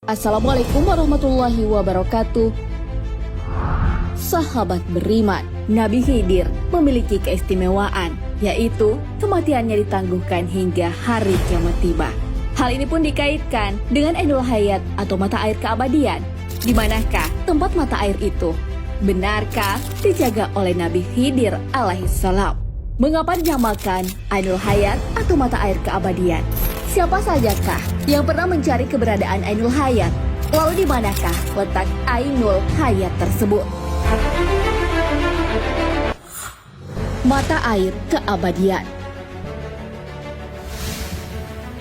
Assalamualaikum warahmatullahi wabarakatuh. Sahabat beriman, Nabi Khidir memiliki keistimewaan, yaitu kematiannya ditangguhkan hingga hari kiamat tiba. Hal ini pun dikaitkan dengan Ainul Hayat atau mata air keabadian. Di manakah tempat mata air itu? Benarkah dijaga oleh Nabi Khidir alaihissalam? Mengapa dinamakan Ainul Hayat atau mata air keabadian? Siapa sajakah yang pernah mencari keberadaan Ainul Hayat? Lalu di manakah letak Ainul Hayat tersebut? Mata air keabadian.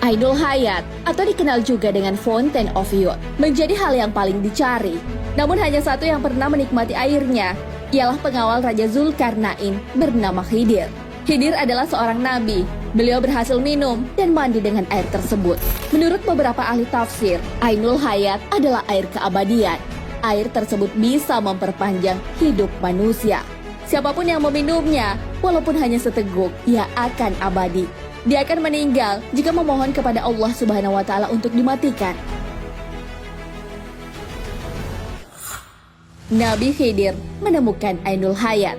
Ainul Hayat atau dikenal juga dengan Fountain of Youth menjadi hal yang paling dicari. Namun hanya satu yang pernah menikmati airnya, ialah pengawal Raja Zulkarnain bernama Khidir. Khidir adalah seorang nabi. Beliau berhasil minum dan mandi dengan air tersebut. Menurut beberapa ahli tafsir, Ainul Hayat adalah air keabadian. Air tersebut bisa memperpanjang hidup manusia. Siapapun yang meminumnya, walaupun hanya seteguk, ia akan abadi. Dia akan meninggal jika memohon kepada Allah Subhanahu wa Ta'ala untuk dimatikan. Nabi Khidir menemukan Ainul Hayat.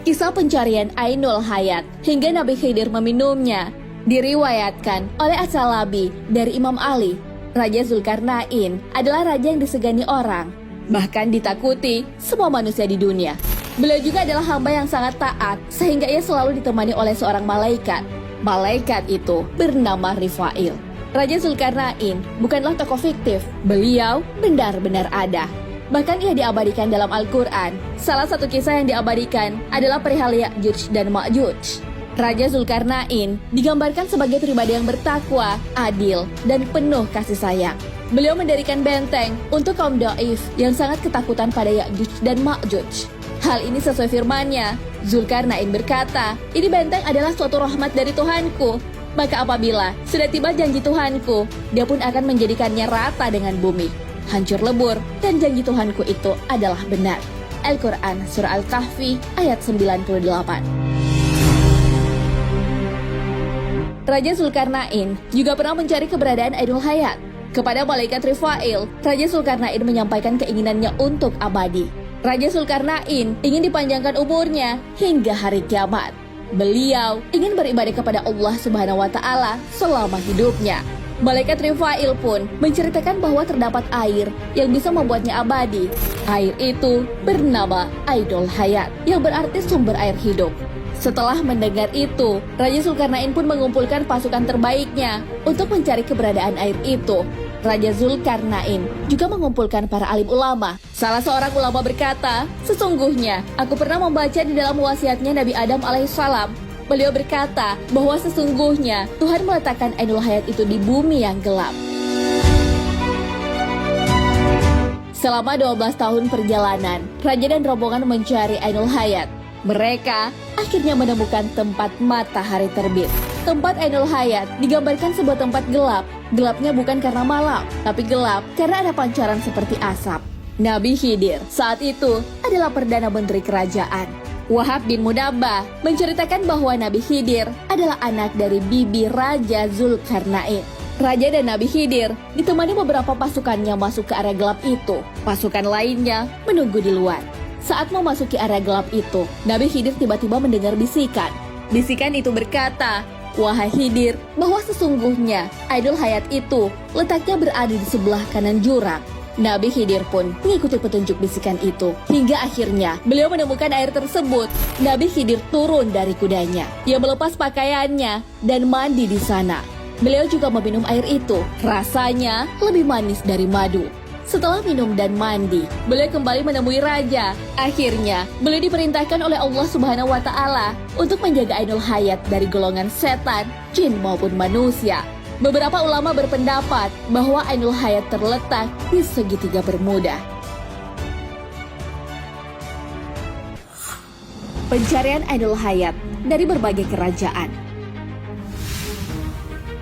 Kisah pencarian Ainul Hayat hingga Nabi Khidir meminumnya diriwayatkan oleh As-Salabi dari Imam Ali. Raja Zulkarnain adalah raja yang disegani orang, bahkan ditakuti semua manusia di dunia. Beliau juga adalah hamba yang sangat taat, sehingga ia selalu ditemani oleh seorang malaikat. Malaikat itu bernama Rifail. Raja Zulkarnain bukanlah tokoh fiktif, beliau benar-benar ada. Bahkan ia diabadikan dalam Al-Quran. Salah satu kisah yang diabadikan adalah perihal Ya'juj dan Ma'juj. Raja Zulkarnain digambarkan sebagai pribadi yang bertakwa, adil, dan penuh kasih sayang. Beliau mendirikan benteng untuk kaum dhaif yang sangat ketakutan pada Ya'juj dan Ma'juj. Hal ini sesuai firman-Nya. Zulkarnain berkata, "Ini benteng adalah suatu rahmat dari Tuhanku. Maka apabila sudah tiba janji Tuhanku, Dia pun akan menjadikannya rata dengan bumi. Hancur lebur, dan janji Tuhanku itu adalah benar." Al-Quran Surah Al-Kahfi ayat 98. Raja Zulkarnain juga pernah mencari keberadaan Ainul Hayat. Kepada malaikat Rifail, Raja Zulkarnain menyampaikan keinginannya untuk abadi. Raja Zulkarnain ingin dipanjangkan umurnya hingga hari kiamat. Beliau ingin beribadah kepada Allah Subhanahu wa Ta'ala selama hidupnya. Malaikat Rifail pun menceritakan bahwa terdapat air yang bisa membuatnya abadi. Air itu bernama Ainul Hayat, yang berarti sumber air hidup. Setelah mendengar itu, Raja Zulkarnain pun mengumpulkan pasukan terbaiknya untuk mencari keberadaan air itu. Raja Zulkarnain juga mengumpulkan para alim ulama. Salah seorang ulama berkata, "Sesungguhnya aku pernah membaca di dalam wasiatnya Nabi Adam alaihissalam. Beliau berkata bahwa sesungguhnya Tuhan meletakkan Ainul Hayat itu di bumi yang gelap." Selama 12 tahun perjalanan, raja dan rombongan mencari Ainul Hayat. Mereka akhirnya menemukan tempat matahari terbit. Tempat Ainul Hayat digambarkan sebuah tempat gelap. Gelapnya bukan karena malam, tapi gelap karena ada pancaran seperti asap. Nabi Khidir saat itu adalah Perdana Menteri Kerajaan. Wahab bin Munabbah menceritakan bahwa Nabi Khidir adalah anak dari bibi Raja Zulkarnain. Raja dan Nabi Khidir ditemani beberapa pasukannya masuk ke area gelap itu. Pasukan lainnya menunggu di luar. Saat memasuki area gelap itu, Nabi Khidir tiba-tiba mendengar bisikan. Bisikan itu berkata, "Wahai Khidir, bahwa sesungguhnya Ainul Hayat itu letaknya berada di sebelah kanan jurang." Nabi Khidir pun mengikuti petunjuk bisikan itu. Hingga akhirnya beliau menemukan air tersebut. Nabi Khidir turun dari kudanya. Ia melepas pakaiannya dan mandi di sana. Beliau juga meminum air itu. Rasanya lebih manis dari madu. Setelah minum dan mandi, beliau kembali menemui raja. Akhirnya, beliau diperintahkan oleh Allah Subhanahu wa Ta'ala untuk menjaga Ainul Hayat dari golongan setan, jin maupun manusia. Beberapa ulama berpendapat bahwa Ainul Hayat terletak di segitiga Bermuda. Pencarian Ainul Hayat dari berbagai kerajaan.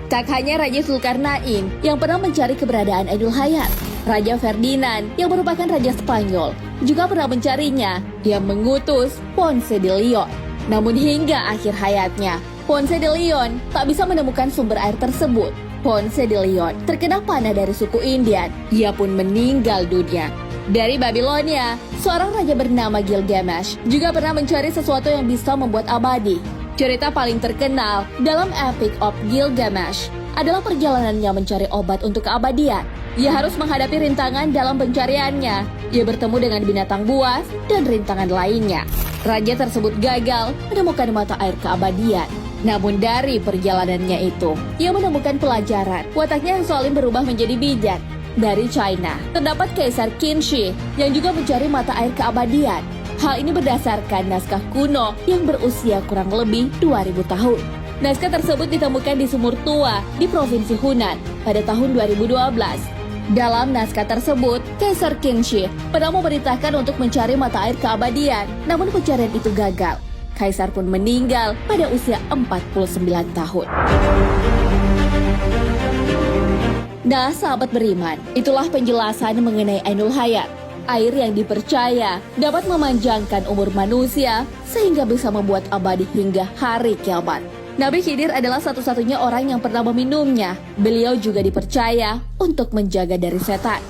Tak hanya Raja Zulkarnain yang pernah mencari keberadaan Ainul Hayat, Raja Ferdinand yang merupakan Raja Spanyol juga pernah mencarinya. Dia mengutus Ponce de Leon. Namun hingga akhir hayatnya, Ponce de Leon tak bisa menemukan sumber air tersebut. Ponce de Leon terkena panah dari suku Indian. Ia pun meninggal dunia. Dari Babilonia, seorang raja bernama Gilgamesh juga pernah mencari sesuatu yang bisa membuat abadi. Cerita paling terkenal dalam Epic of Gilgamesh adalah perjalanannya mencari obat untuk keabadian. Ia harus menghadapi rintangan dalam pencariannya. Ia bertemu dengan binatang buas dan rintangan lainnya. Raja tersebut gagal menemukan mata air keabadian. Namun dari perjalanannya itu, ia menemukan pelajaran. Wataknya yang zalim berubah menjadi bijak. Dari China, terdapat Kaisar Qin Shi yang juga mencari mata air keabadian. Hal ini berdasarkan naskah kuno yang berusia kurang lebih 2000 tahun. Naskah tersebut ditemukan di sumur tua di Provinsi Hunan pada tahun 2012. Dalam naskah tersebut, Kaisar Qin Shi pernah memerintahkan untuk mencari mata air keabadian, namun pencarian itu gagal. Kaisar pun meninggal pada usia 49 tahun. Nah, sahabat beriman, itulah penjelasan mengenai Ainul Hayat. Air yang dipercaya dapat memanjangkan umur manusia sehingga bisa membuat abadi hingga hari kiamat. Nabi Khidir adalah satu-satunya orang yang pernah meminumnya. Beliau juga dipercaya untuk menjaga dari setan,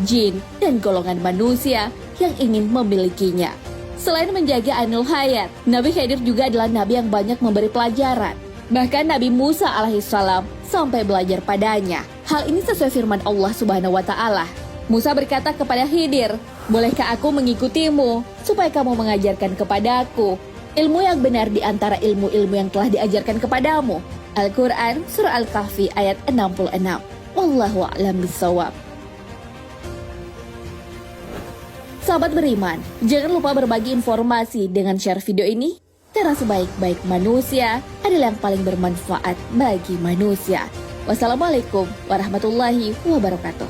jin, dan golongan manusia yang ingin memilikinya. Selain menjaga Ainul Hayat, Nabi Khidir juga adalah nabi yang banyak memberi pelajaran. Bahkan Nabi Musa alaihissalam sampai belajar padanya. Hal ini sesuai firman Allah Subhanahu wa Ta'ala. Musa berkata kepada Khidir, "Bolehkah aku mengikutimu supaya kamu mengajarkan kepadaku ilmu yang benar di antara ilmu-ilmu yang telah diajarkan kepadamu?" Al-Quran Surah Al-Kahfi ayat 66. Wallahu a'lam bishawab. Sahabat beriman, jangan lupa berbagi informasi dengan share video ini, karena sebaik-baik manusia adalah yang paling bermanfaat bagi manusia. Wassalamualaikum warahmatullahi wabarakatuh.